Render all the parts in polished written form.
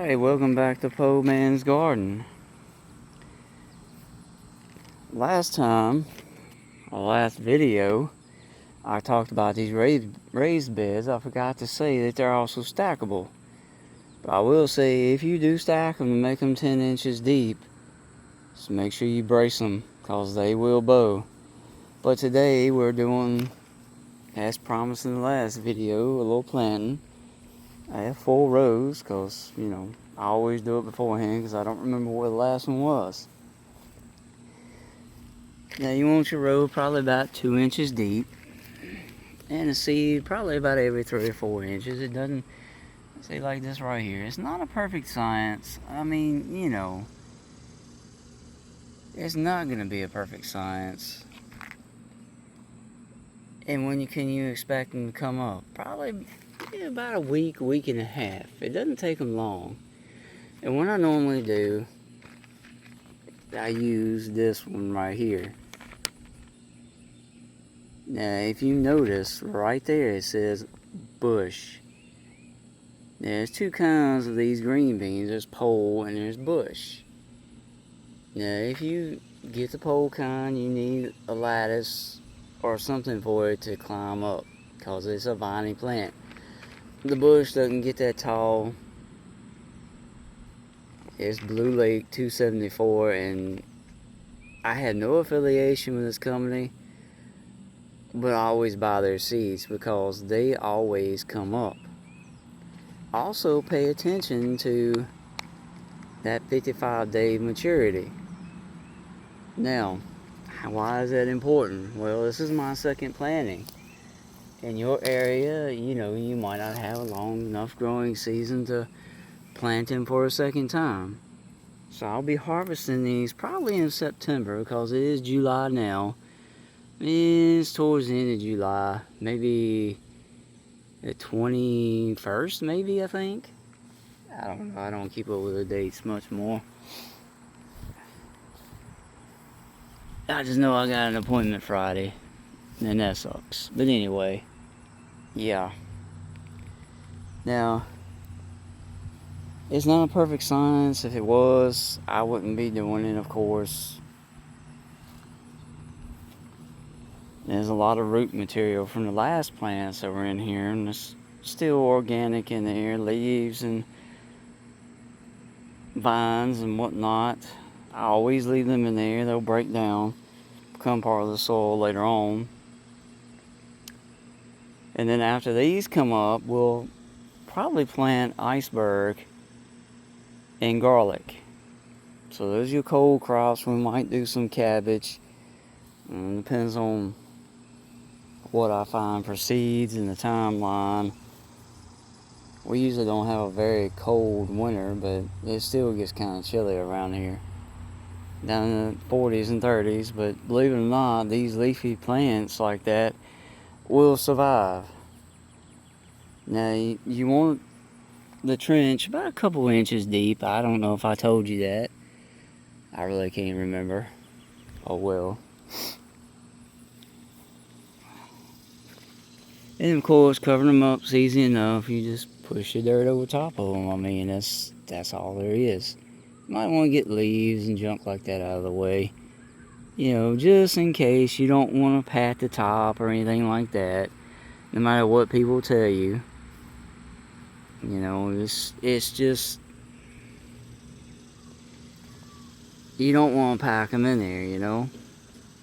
Alright, welcome back to Po Man's Garden. Last video, I talked about these raised beds. I forgot to say that they're also stackable. But I will say, if you do stack them and make them 10 inches deep, just make sure you brace them, because they will bow. But today, we're doing, as promised in the last video, a little planting. I have 4 rows, because, I always do it beforehand, because I don't remember where the last one was. Now you want your row probably about 2 inches deep, and the seed probably about every 3 or 4 inches. It doesn't, say like this right here, it's not a perfect science. I mean, it's not going to be a perfect science. And when can you expect them to come up? Probably about a week and a half. It doesn't take them long. And what I normally do, I use this one right here. Now, if you notice, right there it says bush. There's 2 kinds of these green beans. There's pole and there's bush. Now, if you get the pole kind, you need a lattice or something for it to climb up, because it's a viney plant. The bush doesn't get that tall. It's Blue Lake 274, and I had no affiliation with this company, but I always buy their seeds because they always come up. Also, pay attention to that 55-day maturity. Now, why is that important? Well, this is my second planting. In your area, you might not have a long enough growing season to plant them for a second time. So I'll be harvesting these probably in September, because it is July now. It's towards the end of July, maybe the 21st, maybe, I think. I don't know, I don't keep up with the dates much more. I just know I got an appointment Friday, and that sucks. But anyway, yeah. Now, it's not a perfect science. If it was, I wouldn't be doing it, of course. There's a lot of root material from the last plants that were in here, and it's still organic in there, leaves and vines and whatnot. I always leave them in there. They'll break down, become part of the soil later on. And then after these come up, we'll probably plant iceberg and garlic. So those are your cold crops. We might do some cabbage. Depends on what I find for seeds in the timeline. We usually don't have a very cold winter, but it still gets kind of chilly around here, down in the 40s and 30s. But believe it or not, these leafy plants like that will survive. Now, you want the trench about a couple inches deep. I don't know if I told you that. I really can't remember. Oh well. And of course, covering them up is easy enough. You just push the dirt over top of them. I mean, that's all there is. You might want to get leaves and junk like that out of the way. Just in case you don't want to pat the top or anything like that. No matter what people tell you. It's just, you don't want to pack them in there,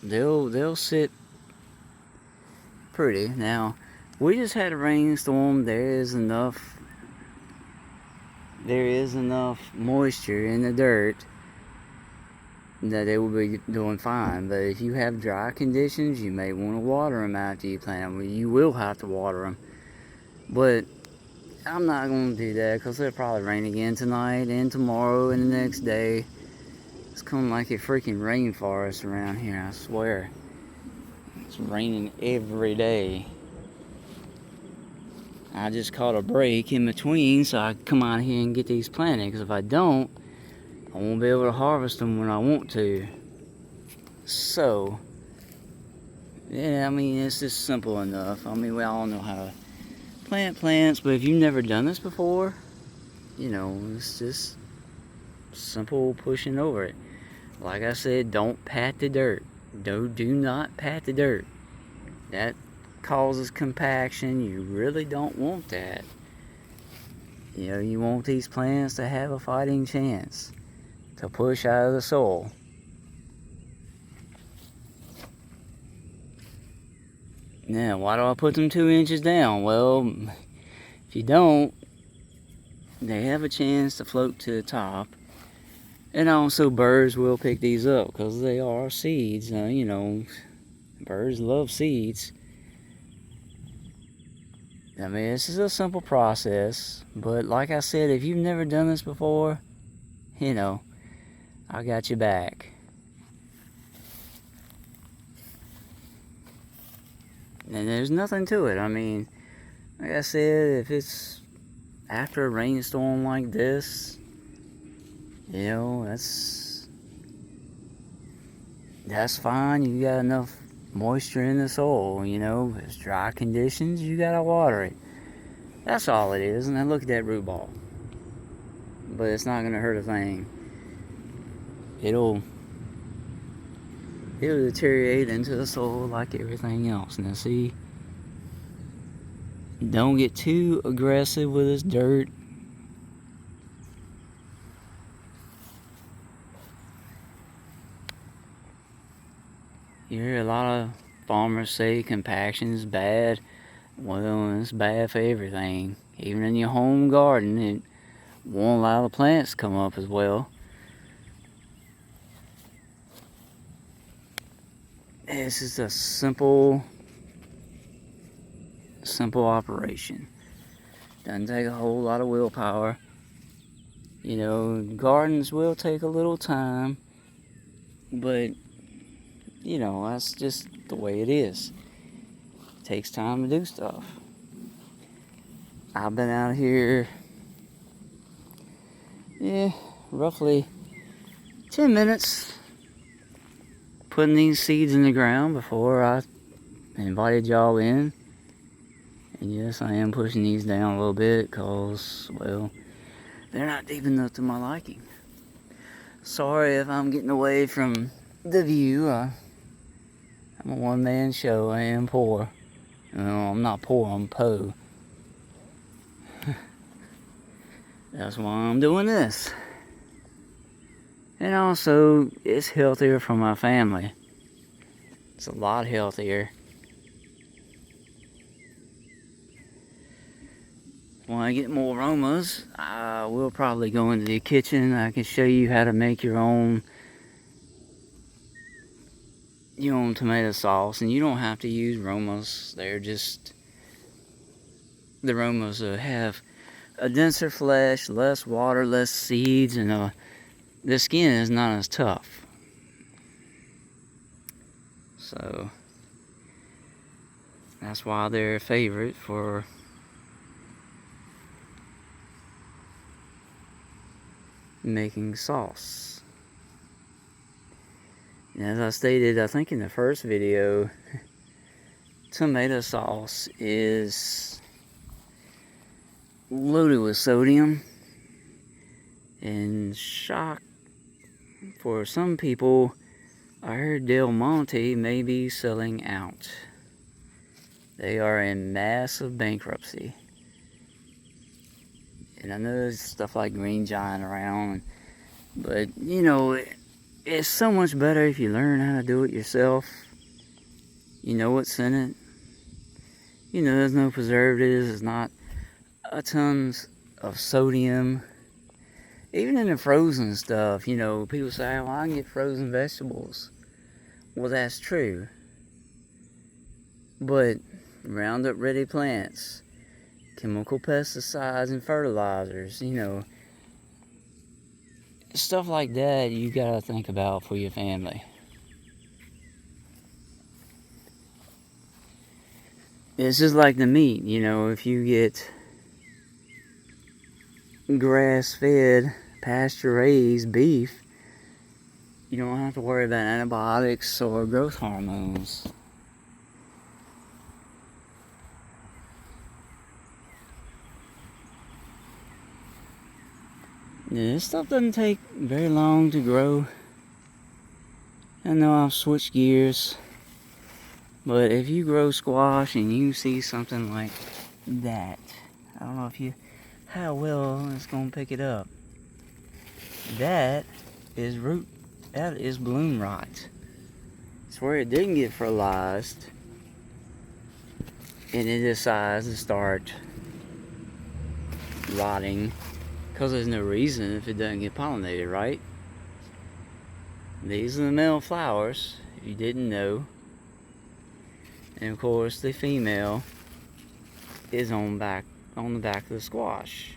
They'll sit pretty. Now, we just had a rainstorm. There is enough moisture in the dirt that they will be doing fine. But if you have dry conditions, you may want to water them after you plant them. You will have to water them. But I'm not going to do that, because it'll probably rain again tonight and tomorrow and the next day. It's kind of like a freaking rainforest around here, I swear. It's raining every day. I just caught a break in between so I can come out here and get these planted, because if I don't, I won't be able to harvest them when I want to. So, yeah, I mean, it's just simple enough. I mean, we all know how to plant plants, but if you've never done this before, you know, it's just simple pushing over it. Like I said, don't pat the dirt. Do not pat the dirt. That causes compaction. You really don't want that. You know, you want these plants to have a fighting chance to push out of the soil. Now, why do I put them 2 inches down? Well, if you don't, they have a chance to float to the top. And also birds will pick these up because they are seeds. You know, birds love seeds. I mean, this is a simple process, but like I said, if you've never done this before, you know, I got your back. And there's nothing to it. I mean, like I said, if it's after a rainstorm like this, you know, that's fine. You got enough moisture in the soil, you know. If it's dry conditions, you gotta water it. That's all it is. And then look at that root ball. But it's not gonna hurt a thing. It'll deteriorate into the soil like everything else. Now see, don't get too aggressive with this dirt. You hear a lot of farmers say compaction is bad. Well, it's bad for everything. Even in your home garden, it won't allow the plants to come up as well. This is a simple operation. Doesn't take a whole lot of willpower. You know, gardens will take a little time, but you know, that's just the way it is. It takes time to do stuff. I've been out here, roughly 10 minutes putting these seeds in the ground before I invited y'all in. And yes, I am pushing these down a little bit because, well, they're not deep enough to my liking. Sorry if I'm getting away from the view. I'm a one-man show. I am poor. No, I'm not poor, I'm po. That's why I'm doing this. And also, it's healthier for my family. It's a lot healthier. When I get more aromas, I will probably go into the kitchen. I can show you how to make your own tomato sauce. And you don't have to use aromas. They're just the aromas have a denser flesh, less water, less seeds, and the skin is not as tough. So that's why they're a favorite for making sauce. And as I stated, I think in the first video, tomato sauce is loaded with sodium. And shock for some people, I heard Del Monte may be selling out. They are in massive bankruptcy. And I know there's stuff like Green Giant around, but you know, it's so much better if you learn how to do it yourself. You know what's in it. You know there's no preservatives, there's not a tons of sodium. Even in the frozen stuff, you know, people say, well, I can get frozen vegetables. Well, that's true. But Roundup Ready plants, chemical pesticides and fertilizers, you know, stuff like that you gotta think about for your family. It's just like the meat, you know, if you get grass-fed, pasture-raised beef, you don't have to worry about antibiotics or growth hormones. Yeah, this stuff doesn't take very long to grow. I know I've switched gears, but if you grow squash and you see something like that, I don't know how well it's gonna pick it up. That is bloom rot. It's where it didn't get fertilized and it decides to start rotting because there's no reason if it doesn't get pollinated, right? These are the male flowers, if you didn't know. And of course the female is on the back of the squash.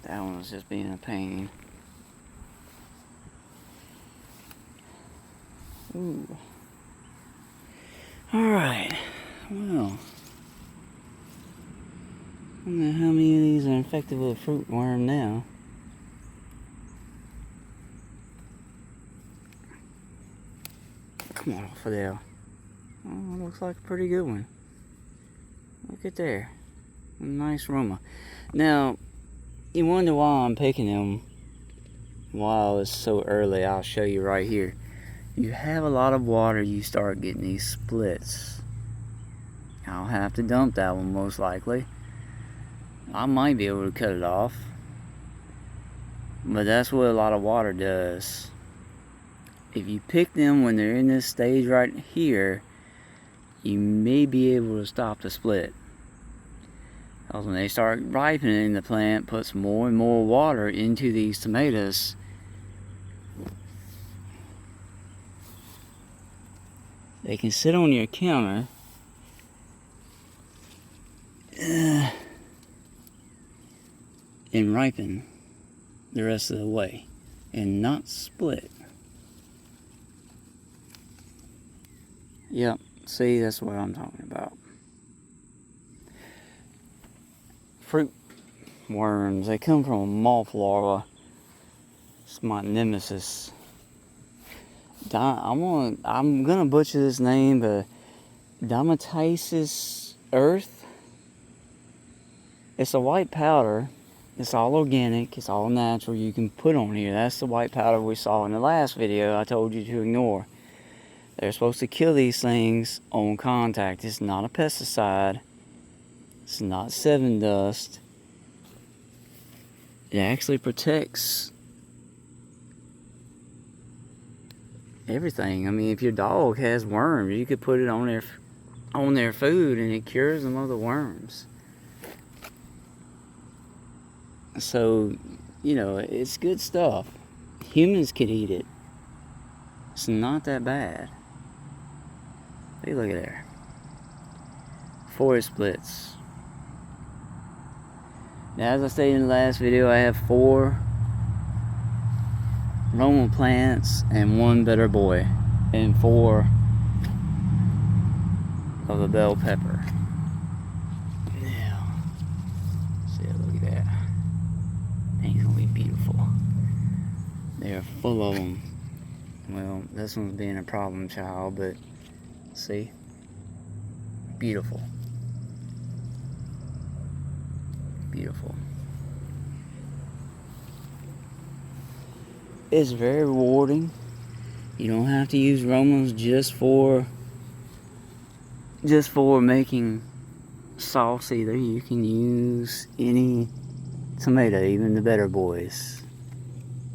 That one was just being a pain. Ooh. Alright. Well. I don't know how many of these are infected with a fruit worm now. Come on off of there. Oh, looks like a pretty good one. Look at there. A nice aroma. Now, you wonder why I'm picking them while it's so early. I'll show you right here. You have a lot of water, you start getting these splits. I'll have to dump that one most likely. I might be able to cut it off, but that's what a lot of water does. If you pick them when they're in this stage right here, you may be able to stop the split. Because when they start ripening, the plant puts more and more water into these tomatoes. They can sit on your counter and ripen the rest of the way and not split. Yep, see, that's what I'm talking about. Fruit worms, they come from a moth larva. It's my nemesis. I'm gonna butcher this name, but Dimataceous earth. It's a white powder. It's all organic. It's all natural. You can put on here. That's the white powder we saw in the last video I told you to ignore. They're supposed to kill these things on contact. It's not a pesticide. It's not Sevin dust. It actually protects everything. I mean, if your dog has worms, you could put it on their food and it cures them of the worms. So, you know, it's good stuff. Humans could eat it. It's not that bad. Hey, look at there. Forest splits. Now, as I stated in the last video, I have 4 Roma plants and 1 Better Boy, and 4 of the bell pepper. Now, see, look at that. Things gonna be beautiful. They're full of them. Well, this one's being a problem child, but see, beautiful. Beautiful. It's very rewarding. You don't have to use Romas just for making sauce either. You can use any tomato, even the Better Boys.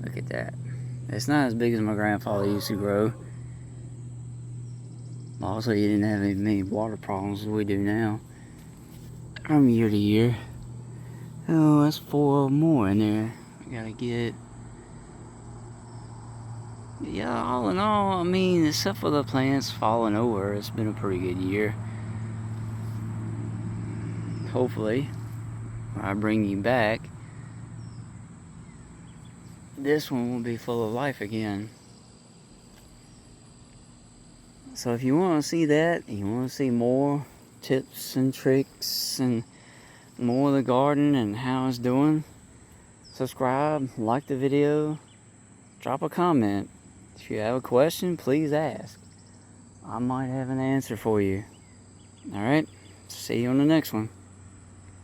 Look at that. It's not as big as my grandfather used to grow. Also, he didn't have as many water problems as we do now. From year to year. Oh, that's 4 more in there. I gotta get. Yeah, all in all, I mean, except for the plants falling over, it's been a pretty good year. Hopefully, when I bring you back, this one will be full of life again. So if you want to see that, you want to see more tips and tricks and more of the garden and how it's doing, subscribe, like the video, drop a comment. If you have a question, please ask. I might have an answer for you. Alright, see you on the next one.